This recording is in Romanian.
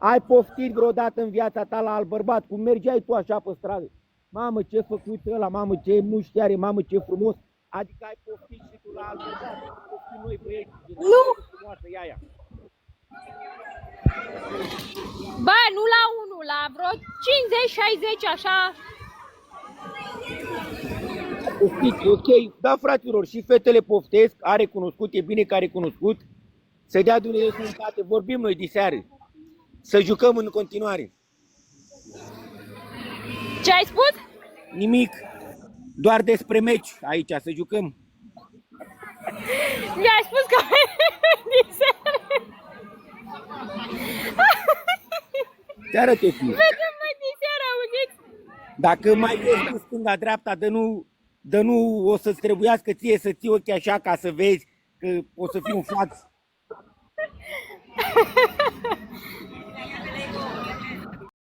Ai poftit vreodată în viața ta la alt bărbat? Cum mergeai tu așa pe stradă? Mamă, ce făcut ăla, mamă, ce mușchi are, mamă, ce frumos. Adică ai poftit și tu la alt bărbat. Poftim noi băieți. Nu. Frumoasă e aia. Bă, nu la unul, la vreo 50-60 așa. Poftiți, ok. Da, fraților, și fetele poftesc. Are cunoscut, e bine că are cunoscut. Să dea Dumnezeu sănătate. Vorbim noi diseară. Să jucăm în continuare. Ce ai spus? Nimic. Doar despre meci aici, să jucăm. Mi-ai spus că Te arăt eu fie. vedem mai diseară, auziți? Dacă mai vezi cu stânga-dreapta, de nu o să-ți trebuiască ție să ții ochii așa ca să vezi că o să fii un faț.